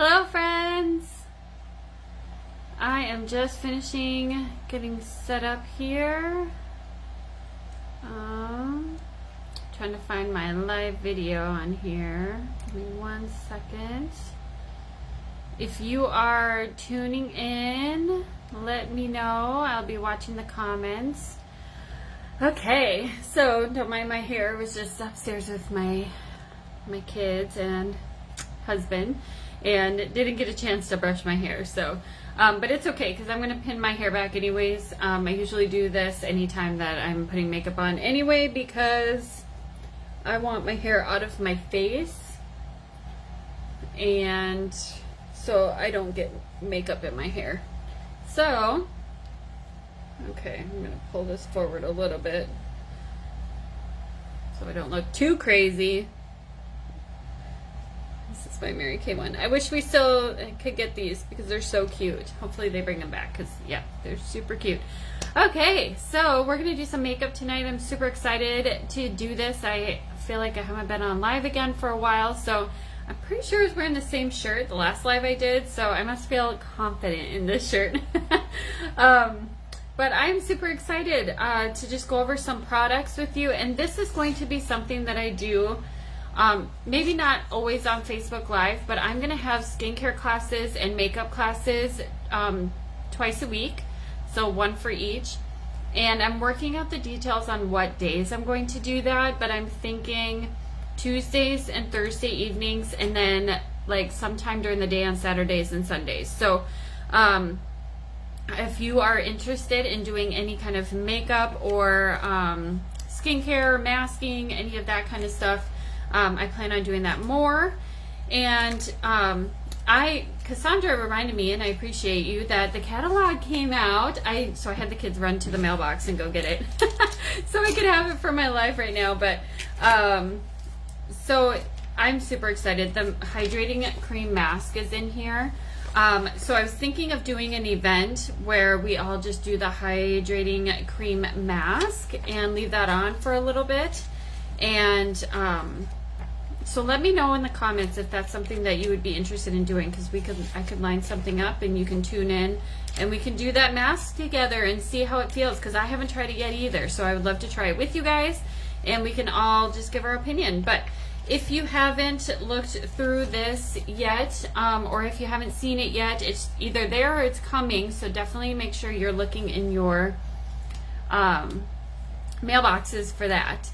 Hello friends! I am just finishing getting set up here. Trying to find my live video on here. Give me 1 second. If you are tuning in, let me know. I'll be watching the comments. Okay, so don't mind my hair. I was just upstairs with my kids and husband and didn't get a chance to brush my hair, so but it's okay because I'm gonna pin my hair back anyways. I usually do this anytime that I'm putting makeup on anyway because I want my hair out of my face and so I don't get makeup in my hair. So okay, I'm gonna pull this forward a little bit so I don't look too crazy. This is my Mary Kay one. I wish we still could get these because they're so cute. Hopefully they bring them back because, yeah, they're super cute. Okay, so we're going to do some makeup tonight. I'm super excited to do this. I feel like I haven't been on live again for a while, so I'm pretty sure I was wearing the same shirt the last live I did, so I must feel confident in this shirt. But I'm super excited to just go over some products with you, and this is going to be something that I do maybe not always on Facebook Live, but I'm going to have skincare classes and makeup classes twice a week, so one for each. And I'm working out the details on what days I'm going to do that, but I'm thinking Tuesdays and Thursday evenings, and then like sometime during the day on Saturdays and Sundays. So if you are interested in doing any kind of makeup or skincare, masking, any of that kind of stuff, I plan on doing that more. And Cassandra reminded me, and I appreciate you, that the catalog came out. So I had the kids run to the mailbox and go get it so I could have it for my life right now. But so I'm super excited. The hydrating cream mask is in here. So I was thinking of doing an event where we all just do the hydrating cream mask and leave that on for a little bit. And so let me know in the comments if that's something that you would be interested in doing, because I could line something up and you can tune in and we can do that mask together and see how it feels, because I haven't tried it yet either. So I would love to try it with you guys and we can all just give our opinion. But if you haven't looked through this yet, or if you haven't seen it yet, it's either there or it's coming. So definitely make sure you're looking in your mailboxes for that.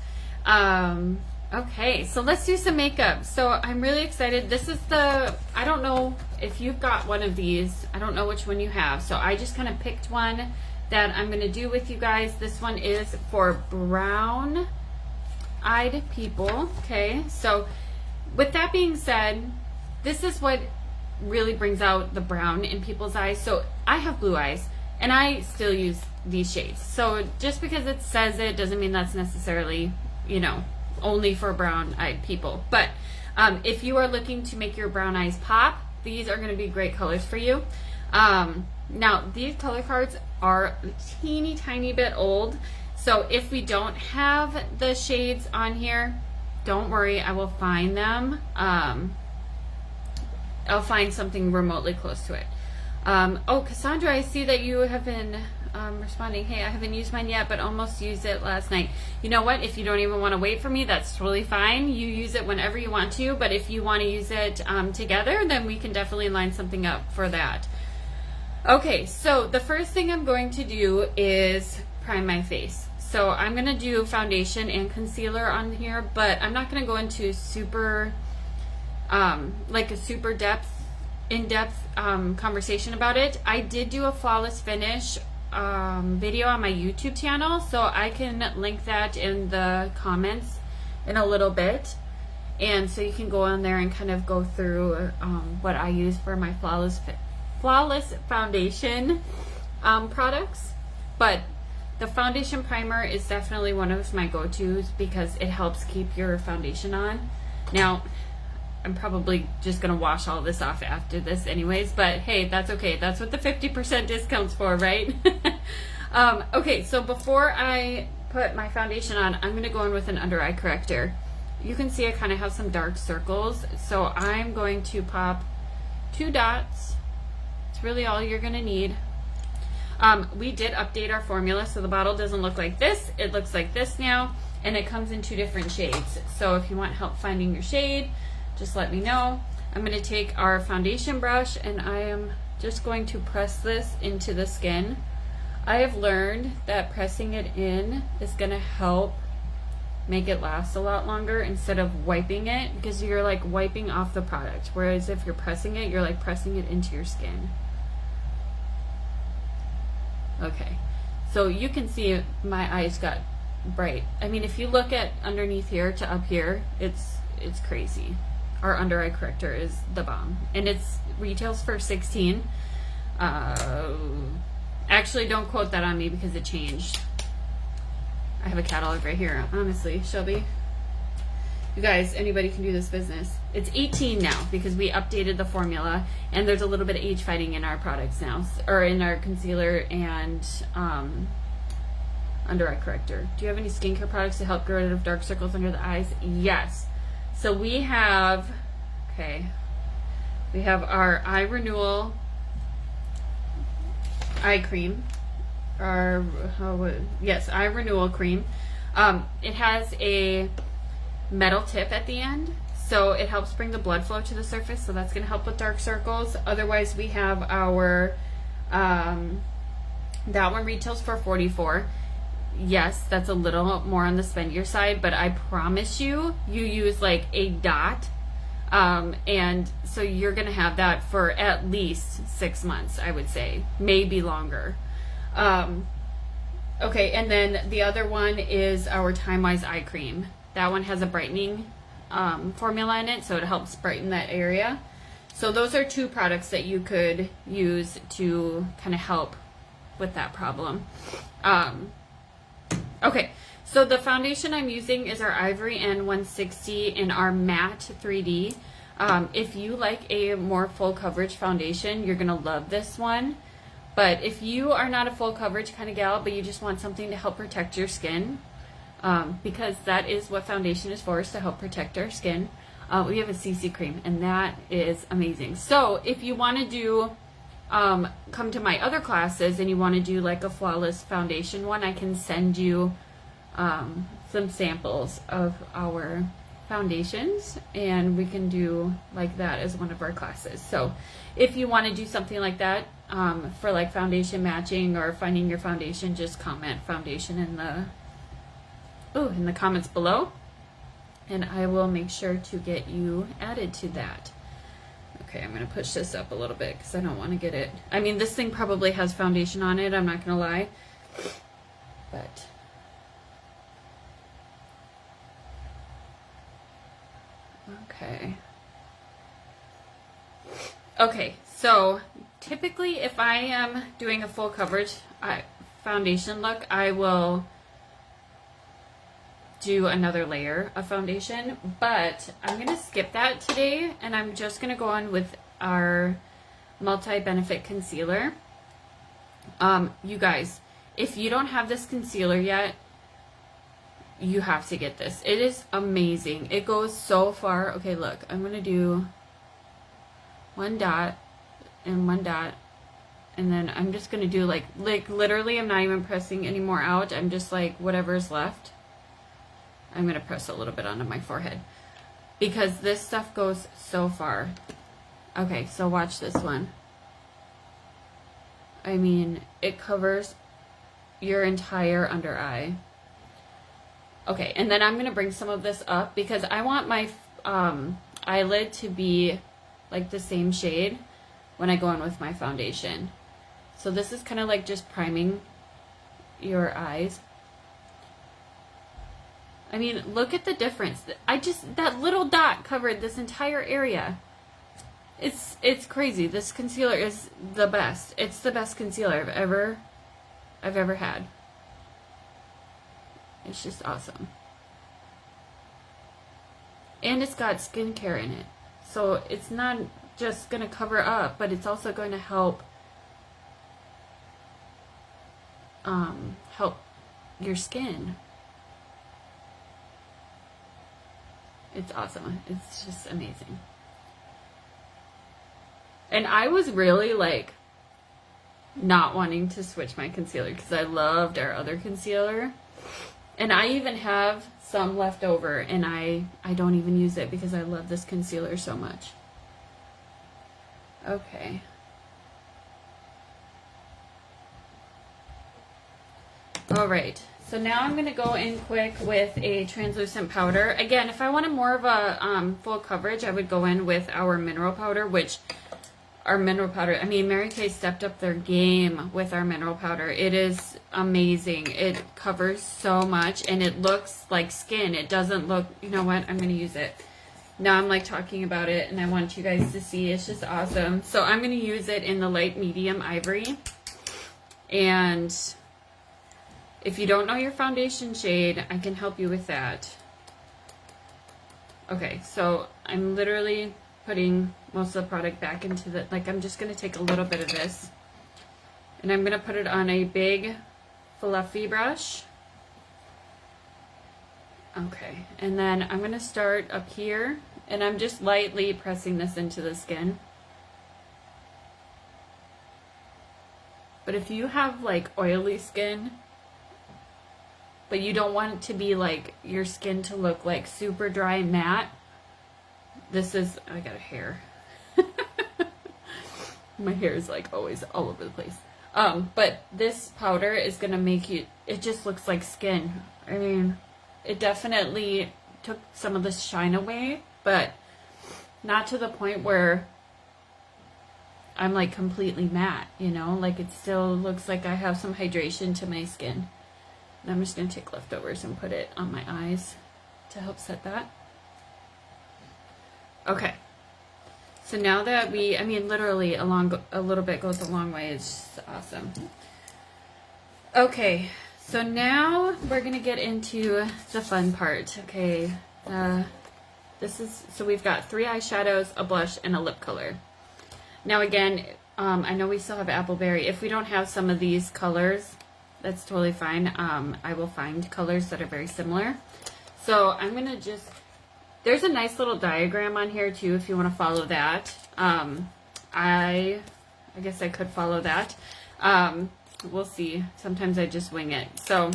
Okay, so let's do some makeup. So I'm really excited. This is I don't know if you've got one of these. I don't know which one you have. So I just kind of picked one that I'm going to do with you guys. This one is for brown-eyed people. Okay, so with that being said, this is what really brings out the brown in people's eyes. So I have blue eyes and I still use these shades. So just because it says it doesn't mean that's necessarily, you know, only for brown-eyed people. But if you are looking to make your brown eyes pop, these are going to be great colors for you. Now these color cards are a teeny tiny bit old, so if we don't have the shades on here, don't worry, I will find them. I'll find something remotely close to it. Oh, Cassandra, I see that you have been responding. Hey, I haven't used mine yet, but almost used it last night. You know what? If you don't even want to wait for me, that's totally fine. You use it whenever you want to, but if you want to use it together, then we can definitely line something up for that. Okay, so the first thing I'm going to do is prime my face. So I'm going to do foundation and concealer on here, but I'm not going to go into super, like a super in-depth conversation about it. I did do a flawless finish video on my YouTube channel, so I can link that in the comments in a little bit, and so you can go on there and kind of go through what I use for my flawless foundation products. But the foundation primer is definitely one of my go-tos because it helps keep your foundation on. Now I'm probably just gonna wash all this off after this anyways, but hey, that's okay. That's what the 50% discount's for, right? Okay, so before I put my foundation on, I'm gonna go in with an under eye corrector. You can see I kind of have some dark circles, so I'm going to pop 2 dots. It's really all you're gonna need. We did update our formula, so the bottle doesn't look like this. It looks like this now, and it comes in 2 different shades. So if you want help finding your shade, just let me know. I'm gonna take our foundation brush, and I am just going to press this into the skin. I have learned that pressing it in is gonna help make it last a lot longer instead of wiping it, because you're like wiping off the product, whereas if you're pressing it, you're like pressing it into your skin. Okay, so you can see my eyes got bright. I mean, if you look at underneath here to up here, it's crazy. Our under eye corrector is the bomb, and it's retails for $16. Actually, don't quote that on me because it changed. I have a catalog right here, honestly, Shelby. You guys, anybody can do this business. It's $18 now because we updated the formula, and there's a little bit of age fighting in our products now, or in our concealer and under eye corrector. Do you have any skincare products to help get rid of dark circles under the eyes? Yes. So we have, we have our eye renewal eye cream. Eye renewal cream. It has a metal tip at the end, so it helps bring the blood flow to the surface, so that's going to help with dark circles. Otherwise, we have our that one retails for $44. Yes, that's a little more on the spendier side, but I promise you use like a dot, and so you're going to have that for at least 6 months, I would say, maybe longer. Okay, and then the other one is our Time Wise eye cream. That one has a brightening formula in it, so it helps brighten that area. So those are 2 products that you could use to kind of help with that problem. Okay, so the foundation I'm using is our Ivory N160 in our matte 3D. If you like a more full coverage foundation, you're gonna love this one. But if you are not a full coverage kind of gal, but you just want something to help protect your skin, because that is what foundation is for, is to help protect our skin, we have a CC cream, and that is amazing. So if you want to do, come to my other classes and you want to do like a flawless foundation one, I can send you some samples of our foundations, and we can do like that as one of our classes. So if you want to do something like that, for like foundation matching or finding your foundation, just comment foundation in the comments below, and I will make sure to get you added to that. Okay, I'm going to push this up a little bit because I don't want to get it. I mean, this thing probably has foundation on it, I'm not going to lie. But okay, so typically if I am doing a full coverage foundation look, I will do another layer of foundation, but I'm going to skip that today, and I'm just going to go on with our multi-benefit concealer. You guys, if you don't have this concealer yet, you have to get this. It is amazing. It goes so far. Okay, look, I'm going to do 1 dot and 1 dot, and then I'm just going to do like literally, I'm not even pressing any more out. I'm just like whatever's left. I'm going to press a little bit onto my forehead because this stuff goes so far. Okay, so watch this one. I mean, it covers your entire under eye. Okay, and then I'm going to bring some of this up because I want my eyelid to be like the same shade when I go in with my foundation. So this is kind of like just priming your eyes. I mean, look at the difference. That little dot covered this entire area. It's crazy. This concealer is the best. It's the best concealer I've ever had. It's just awesome. And it's got skincare in it. So it's not just going to cover up, but it's also going to help help your skin. It's awesome. It's just amazing. And I was really like not wanting to switch my concealer because I loved our other concealer. And I even have some left over, and I don't even use it because I love this concealer so much. Okay. Alright, so now I'm going to go in quick with a translucent powder. Again, if I wanted more of a full coverage, I would go in with our mineral powder, which our mineral powder, I mean, Mary Kay stepped up their game with our mineral powder. It is amazing. It covers so much, and it looks like skin. It doesn't look, you know what, I'm going to use it. Now I'm like talking about it, and I want you guys to see. It's just awesome. So I'm going to use it in the light medium ivory. And if you don't know your foundation shade, I can help you with that. Okay, so I'm literally putting most of the product back into the, like, I'm just going to take a little bit of this, and I'm going to put it on a big fluffy brush. Okay, and then I'm going to start up here, and I'm just lightly pressing this into the skin. But if you have like oily skin, but you don't want it to be like your skin to look like super dry and matte, this is, I got a hair. My hair is like always all over the place. But this powder is going to make you, it just looks like skin. I mean, it definitely took some of the shine away, but not to the point where I'm like completely matte, you know? Like it still looks like I have some hydration to my skin. And I'm just going to take leftovers and put it on my eyes to help set that. Okay. So now that I mean, literally a little bit goes a long way. It's just awesome. Okay. So now we're going to get into the fun part. Okay. So we've got 3 eyeshadows, a blush, and a lip color. Now again, I know we still have Appleberry. If we don't have some of these colors, that's totally fine. I will find colors that are very similar. So I'm going to just, there's a nice little diagram on here too if you want to follow that. I guess I could follow that. We'll see. Sometimes I just wing it. So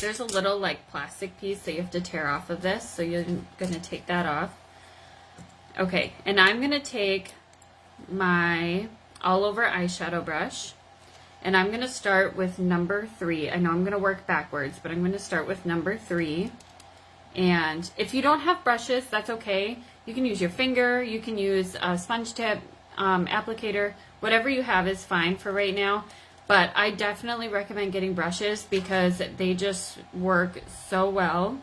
there's a little like plastic piece that you have to tear off of this. So you're going to take that off. Okay, and I'm going to take my all over eyeshadow brush, and I'm going to start with number 3. I know I'm going to work backwards, but I'm going to start with number 3. And if you don't have brushes, that's okay. You can use your finger, you can use a sponge tip, applicator, whatever you have is fine for right now. But I definitely recommend getting brushes because they just work so well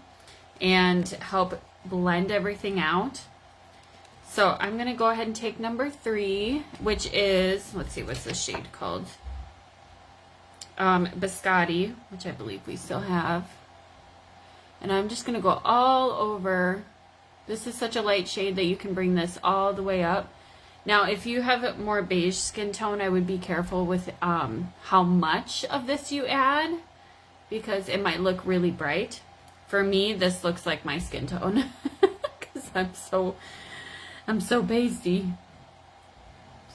and help blend everything out. So I'm going to go ahead and take number 3, which is, let's see, what's this shade called? Biscotti, which I believe we still have. And I'm just going to go all over. This is such a light shade that you can bring this all the way up. Now, if you have a more beige skin tone, I would be careful with how much of this you add because it might look really bright. For me, this looks like my skin tone because I'm so pasty.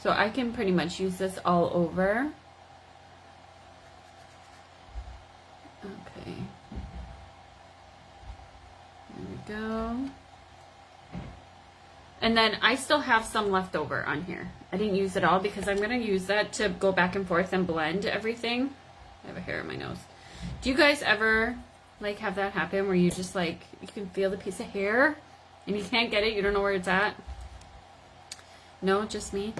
So I can pretty much use this all over. Okay. There we go. And then I still have some left over on here. I didn't use it all because I'm going to use that to go back and forth and blend everything. I have a hair in my nose. Do you guys ever like have that happen where you just like, you can feel the piece of hair and you can't get it, you don't know where it's at? No, just me?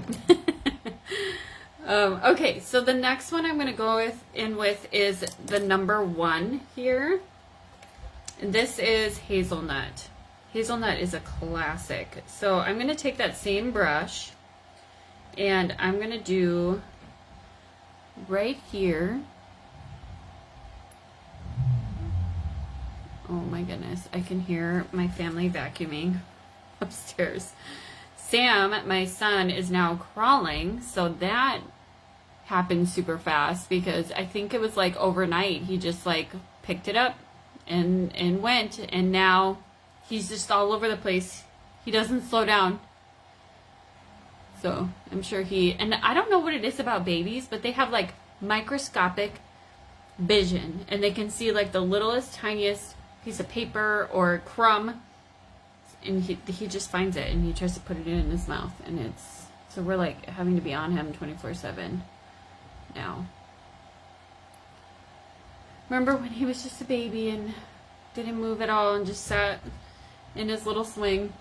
Okay, so the next one I'm going to go in with is the number 1 here. And this is Hazelnut. Hazelnut is a classic. So I'm going to take that same brush and I'm going to do right here. Oh my goodness, I can hear my family vacuuming upstairs. Sam, my son, is now crawling, so that happened super fast because I think it was like overnight. He just like picked it up and went, and now he's just all over the place. He doesn't slow down. So I'm sure and I don't know what it is about babies, but they have like microscopic vision, and they can see like the littlest, tiniest piece of paper or crumb, and he just finds it and he tries to put it in his mouth, and so we're like having to be on him 24/7 now. Remember when he was just a baby and didn't move at all and just sat in his little swing?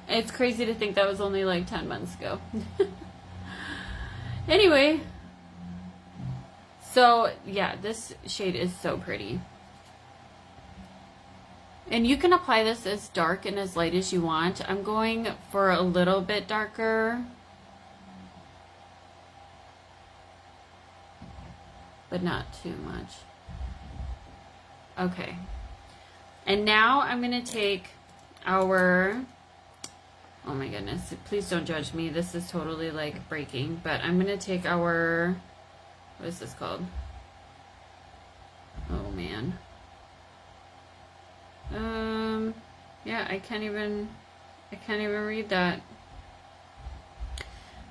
It's crazy to think that was only like 10 months ago. Anyway, so yeah, this shade is so pretty. And you can apply this as dark and as light as you want. I'm going for a little bit darker, but not too much. Okay. And now I'm going to take our, oh my goodness, please don't judge me. This is totally like breaking, but I'm going to take our, what is this called? Oh man. Yeah, I can't even read that.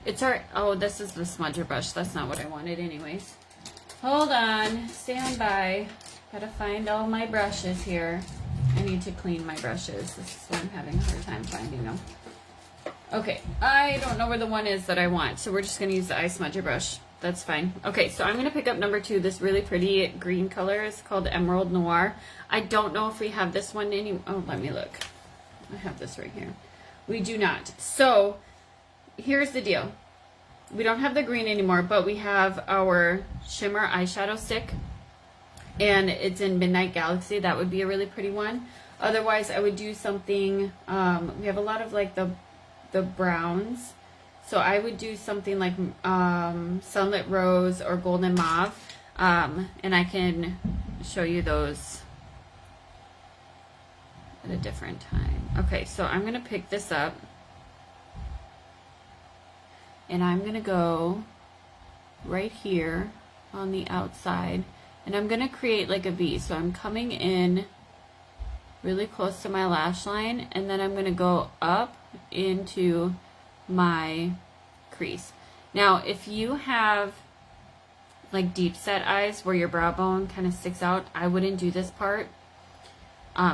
It's our, oh, this is the smudger brush. That's not what I wanted anyways. Hold on, stand by. Gotta find all my brushes here. I need to clean my brushes. This is why I'm having a hard time finding them. Okay, I don't know where the one is that I want, so we're just gonna use the eye smudger brush. That's fine. Okay, so I'm gonna pick up number 2, this really pretty green color. It's called Emerald Noir. I don't know if we have this one oh, let me look. I have this right here. We do not. So here's the deal. We don't have the green anymore, but we have our shimmer eyeshadow stick, and it's in Midnight Galaxy. That would be a really pretty one. Otherwise, I would do something, we have a lot of like the browns. So I would do something like Sunlit Rose or Golden Mauve, and I can show you those at a different time. Okay, so I'm going to pick this up, and I'm going to go right here on the outside, and I'm going to create like a V. So I'm coming in really close to my lash line, and then I'm going to go up into my crease. Now, if you have like deep set eyes where your brow bone kind of sticks out, I wouldn't do this part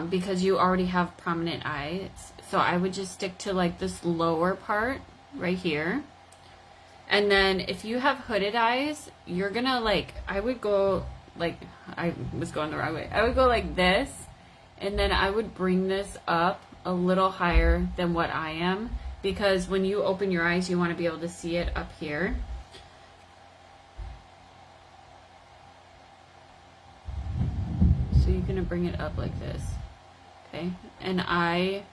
because you already have prominent eyes. So I would just stick to like this lower part right here. And then if you have hooded eyes, you're gonna like, I would go like, I was going the wrong way. I would go like this, and then I would bring this up a little higher than what I am, because when you open your eyes, you want to be able to see it up here. So you're going to bring it up like this, okay? And I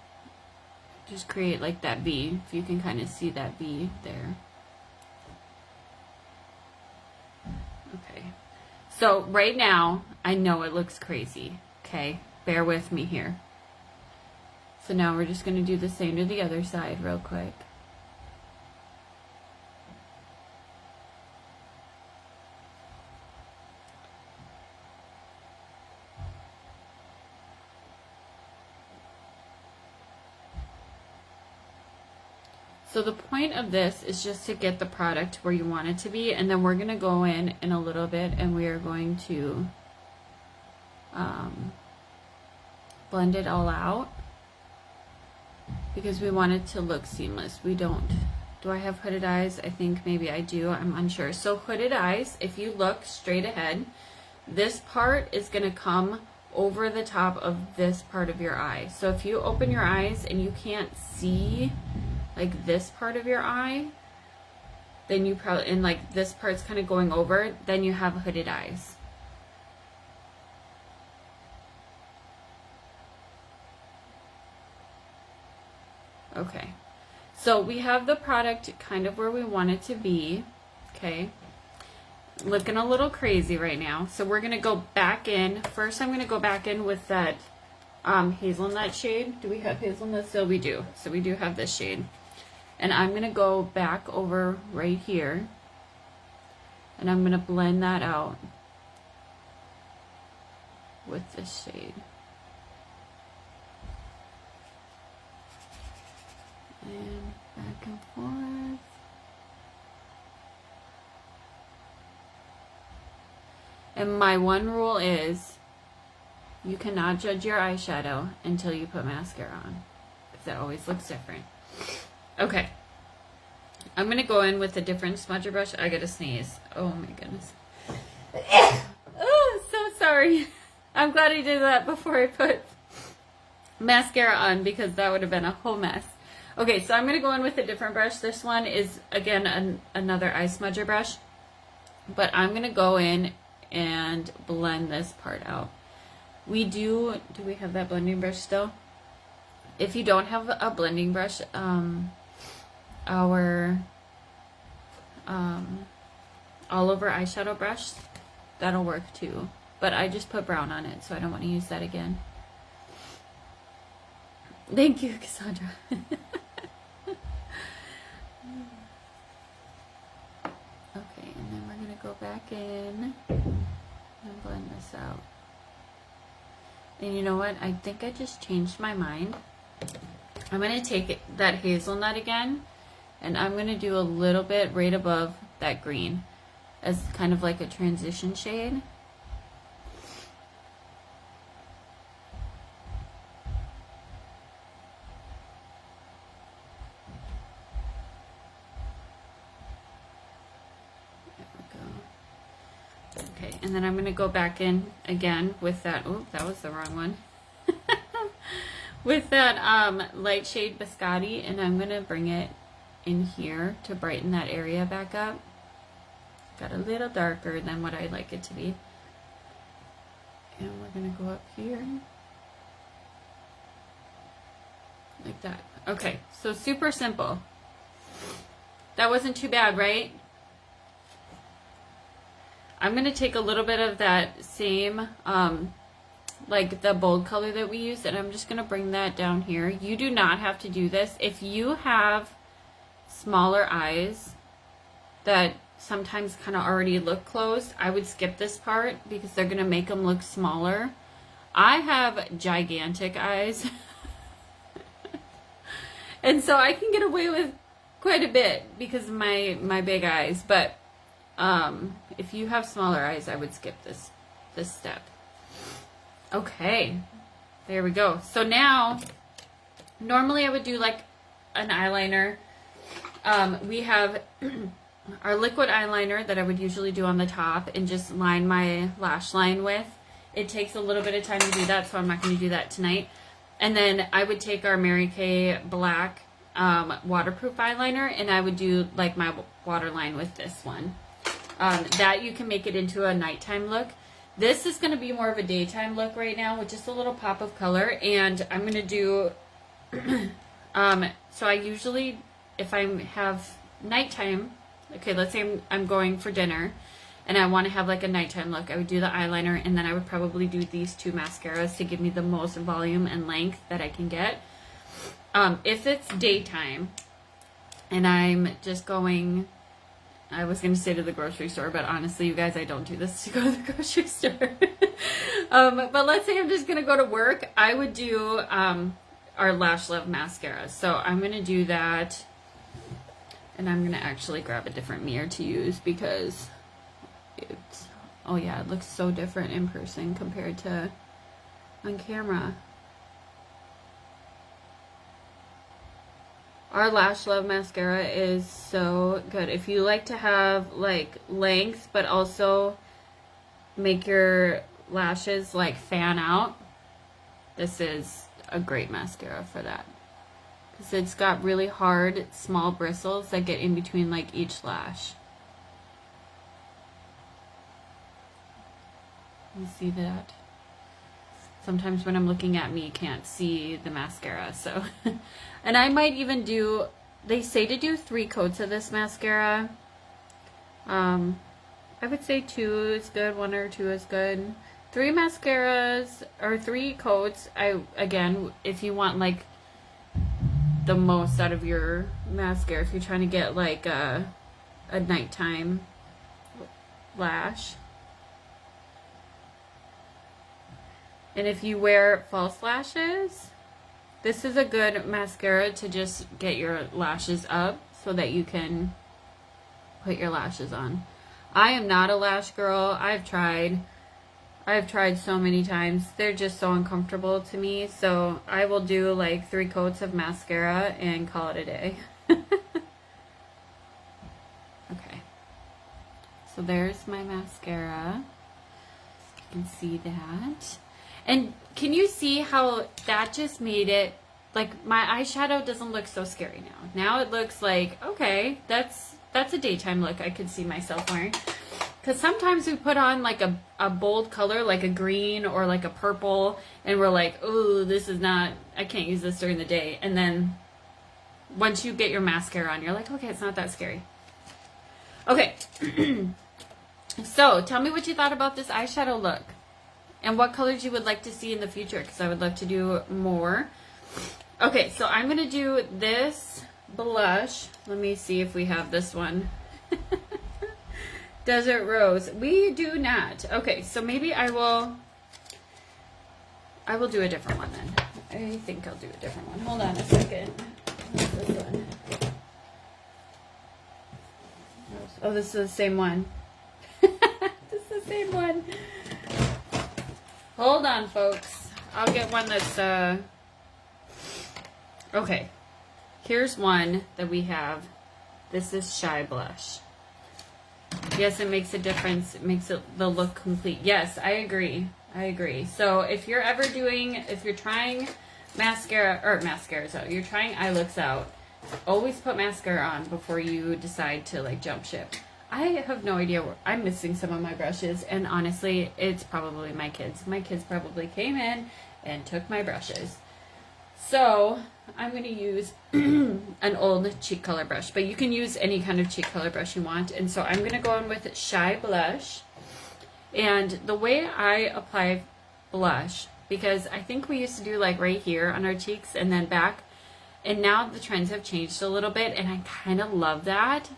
just create like that V, if you can kind of see that V there. Okay, so right now, I know it looks crazy, okay? Bear with me here. So now we're just going to do the same to the other side real quick. So the point of this is just to get the product where you want it to be, and then we're going to go in a little bit and we are going to blend it all out, because we want it to look seamless. We don't. Do I have hooded eyes? I think maybe I do. I'm unsure. So hooded eyes, if you look straight ahead, this part is going to come over the top of this part of your eye. So if you open your eyes and you can't see like this part of your eye, then you probably, and like this part's kind of going over, then you have hooded eyes. Okay, so we have the product kind of where we want it to be. Okay, looking a little crazy right now. So we're gonna go back in. First, I'm gonna go back in with that hazelnut shade. Do we have hazelnut still? We do. So we do have this shade. And I'm gonna go back over right here, and I'm gonna blend that out with this shade. And back and forth. And my one rule is you cannot judge your eyeshadow until you put mascara on, because it always looks different. Okay. I'm going to go in with a different smudger brush. I gotta sneeze. Oh my goodness. Oh, so sorry. I'm glad I did that before I put mascara on, because that would have been a whole mess. Okay, so I'm going to go in with a different brush. This one is, again, another eye smudger brush. But I'm going to go in and blend this part out. Do we have that blending brush still? If you don't have a blending brush, our all over eyeshadow brush, that'll work too. But I just put brown on it, so I don't want to use that again. Thank you, Cassandra. Okay, and then we're going to go back in and blend this out. And you know what? I think I just changed my mind. I'm going to take that hazelnut again, and I'm going to do a little bit right above that green as kind of like a transition shade. Okay, and then I'm going to go back in again with that, oh, that was the wrong one, with that light shade Biscotti, and I'm going to bring it in here to brighten that area back up. Got a little darker than what I'd like it to be. And we're going to go up here. Like that. Okay, so super simple. That wasn't too bad, right? I'm going to take a little bit of that same, like the bold color that we used, and I'm just going to bring that down here. You do not have to do this. If you have smaller eyes that sometimes kind of already look closed, I would skip this part because they're going to make them look smaller. I have gigantic eyes. And so I can get away with quite a bit because of my big eyes, but if you have smaller eyes, I would skip this step. Okay, there we go. So now, normally I would do like an eyeliner. We have our liquid eyeliner that I would usually do on the top and just line my lash line with. It takes a little bit of time to do that, so I'm not going to do that tonight. And then I would take our Mary Kay black waterproof eyeliner, and I would do like my waterline with this one. That you can make it into a nighttime look. This is going to be more of a daytime look right now with just a little pop of color, and I'm going to do so I usually, if I have nighttime, okay, let's say I'm going for dinner and I want to have like a nighttime look, I would do the eyeliner, and then I would probably do these two mascaras to give me the most volume and length that I can get. If it's daytime and I'm just going, I was going to say to the grocery store, but honestly, you guys, I don't do this to go to the grocery store. But let's say I'm just going to go to work. I would do our Lash Love mascara. So I'm going to do that. And I'm going to actually grab a different mirror to use because it's, oh yeah, it looks so different in person compared to on camera. Our Lash Love mascara is so good. If you like to have like length, but also make your lashes like fan out, this is a great mascara for that. Because it's got really hard, small bristles that get in between like each lash. You see that? Sometimes when I'm looking at me, you can't see the mascara, so. And I might even do, they say to do 3 coats of this mascara. I would say 2 is good, 1 or 2 is good. 3 mascaras, or 3 coats, again, if you want like the most out of your mascara, if you're trying to get like a nighttime lash. And if you wear false lashes, this is a good mascara to just get your lashes up so that you can put your lashes on. I am not a lash girl. I've tried so many times. They're just so uncomfortable to me. So I will do like 3 coats of mascara and call it a day. Okay. So there's my mascara. You can see that. And can you see how that just made it, like my eyeshadow doesn't look so scary now. Now it looks like, okay, that's a daytime look I could see myself wearing. Because sometimes we put on like a bold color, like a green or like a purple, and we're like, oh, this is not, I can't use this during the day. And then once you get your mascara on, you're like, okay, it's not that scary. Okay. So tell me what you thought about this eyeshadow look and what colors you would like to see in the future, because I would love to do more. Okay, so I'm going to do this blush. Let me see if we have this one. Desert Rose. We do not. Okay, so maybe I will do a different one then. I think I'll do a different one. Hold on a second. What's this one? Oh, this is the same one. This is the same one. Hold on, folks. I'll get one that's, okay. Here's one that we have. This is Shy Blush. Yes, it makes a difference. It makes the look complete. Yes, I agree. I agree. So if you're trying mascaras out, you're trying eye looks out, always put mascara on before you decide to like jump ship. I have no idea where I'm missing some of my brushes, and honestly, it's probably my kids. My kids probably came in and took my brushes. So I'm going to use an old cheek color brush, but you can use any kind of cheek color brush you want. And so I'm going to go in with Shy Blush. And the way I apply blush, because I think we used to do like right here on our cheeks and then back, and now the trends have changed a little bit, and I kind of love that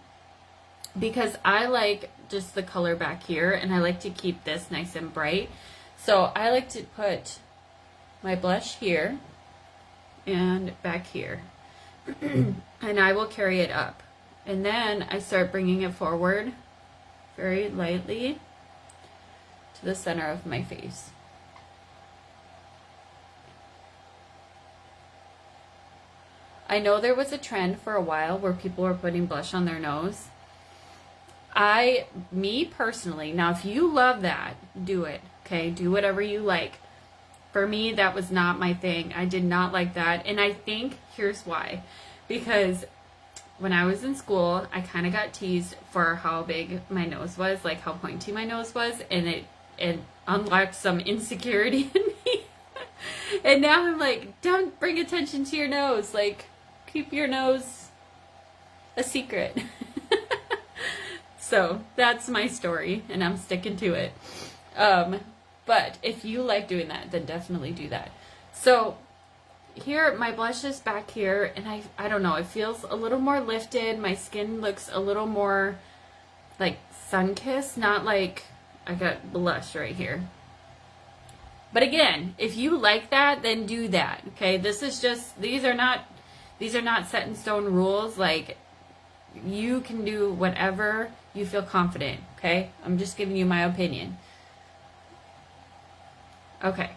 because I like just the color back here, and I like to keep this nice and bright. So I like to put my blush here and back here, and I will carry it up, and then I start bringing it forward very lightly to the center of my face. I know there was a trend for a while where people were putting blush on their nose. Me personally, now if you love that, do it, okay? Do whatever you like. For me, that was not my thing. I did not like that. And I think here's why. Because when I was in school, I kind of got teased for how big my nose was, like how pointy my nose was. And it unlocked some insecurity in me. And now I'm like, don't bring attention to your nose. Like, keep your nose a secret. So that's my story, and I'm sticking to it. But if you like doing that, then definitely do that. So here, my blush is back here, and I don't know, it feels a little more lifted. My skin looks a little more like sun-kissed, not like I got blush right here. But again, if you like that, then do that, okay? This is just, these are not set in stone rules. Like, you can do whatever you feel confident, okay? I'm just giving you my opinion. Okay.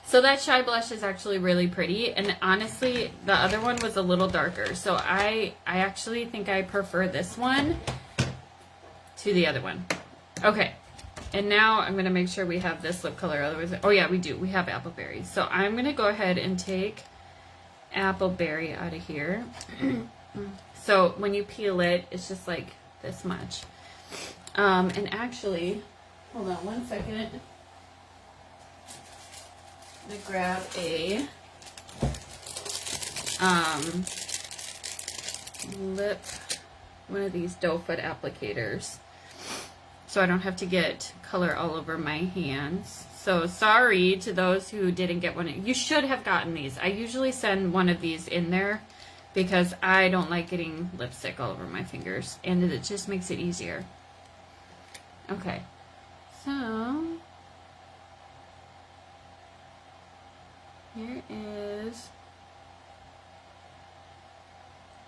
So that Shy Blush is actually really pretty, and honestly, the other one was a little darker. So I actually think I prefer this one to the other one. Okay. And now I'm going to make sure we have this lip color. Otherwise, oh yeah, we do. We have Appleberry. So I'm going to go ahead and take Appleberry out of here. So when you peel it, it's just like this much. And actually, hold on one second. I'm going to grab a one of these doe foot applicators, so I don't have to get color all over my hands. So sorry to those who didn't get one. You should have gotten these. I usually send one of these in there because I don't like getting lipstick all over my fingers, and it just makes it easier. Okay, so here is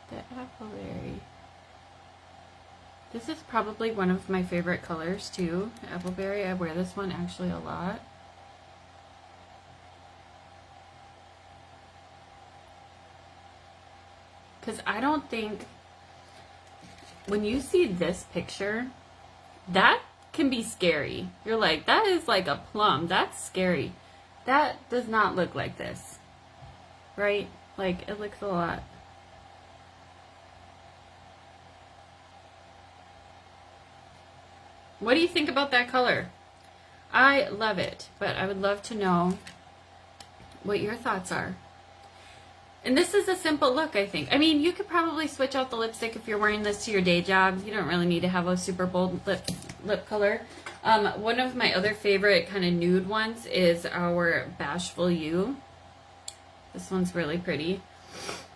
the Appleberry. This is probably one of my favorite colors too, Appleberry. I wear this one actually a lot. Because I don't think, when you see this picture, that can be scary. You're like, that is like a plum. That's scary. That does not look like this, right? Like, it looks a lot. What do you think about that color? I love it, but I would love to know what your thoughts are. And this is a simple look, I think. I mean, you could probably switch out the lipstick if you're wearing this to your day job. You don't really need to have a super bold lip color. One of my other favorite kind of nude ones is our Bashful You. This one's really pretty.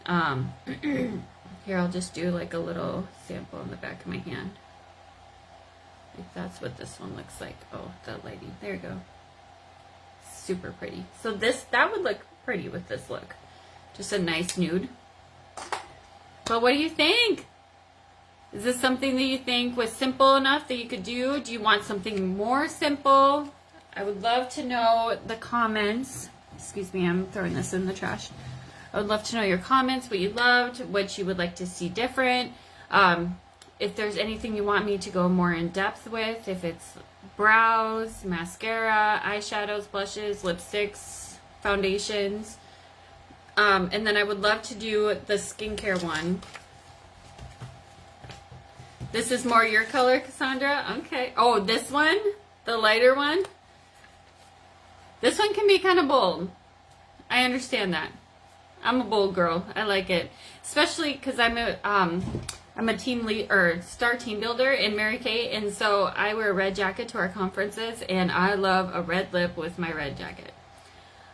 Here, I'll just do like a little sample in the back of my hand. Like, that's what this one looks like. Oh, that lighting. There you go. Super pretty. So that would look pretty with this look. Just a nice nude. But what do you think? Is this something that you think was simple enough that you could do? Do you want something more simple? I would love to know the comments. Excuse me, I'm throwing this in the trash. I would love to know your comments, what you loved, what you would like to see different. If there's anything you want me to go more in depth with, if it's brows, mascara, eyeshadows, blushes, lipsticks, foundations. And then I would love to do the skincare one. This is more your color, Cassandra? Okay. Oh, this one? The lighter one? This one can be kind of bold. I understand that. I'm a bold girl. I like it. Especially because I'm a team lead or star team builder in Mary Kay, and so I wear a red jacket to our conferences, and I love a red lip with my red jacket.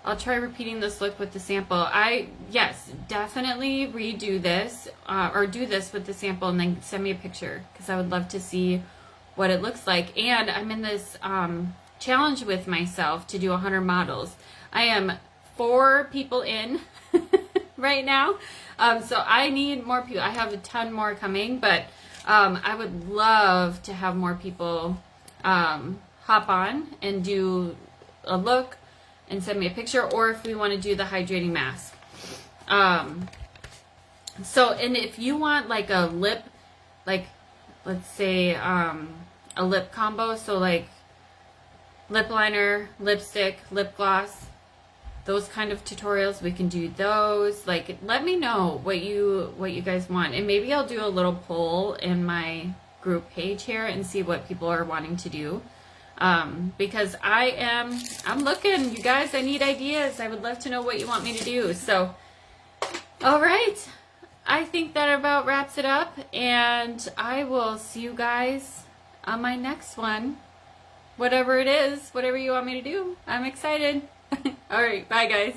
I'll try repeating this look with the sample. Yes, definitely redo this or do this with the sample and then send me a picture because I would love to see what it looks like. And I'm in this challenge with myself to do 100 models. I am 4 people in right now. So I need more people. I have a ton more coming, but I would love to have more people hop on and do a look and send me a picture, or if we want to do the hydrating mask. So, and if you want like a lip, like let's say a lip combo, so like lip liner, lipstick, lip gloss, those kind of tutorials, we can do those. Like, let me know what you guys want, and maybe I'll do a little poll in my group page here and see what people are wanting to do. Because I'm looking, you guys, I need ideas. I would love to know what you want me to do. So, all right. I think that about wraps it up, and I will see you guys on my next one. Whatever it is, whatever you want me to do. I'm excited. All right. Bye, guys.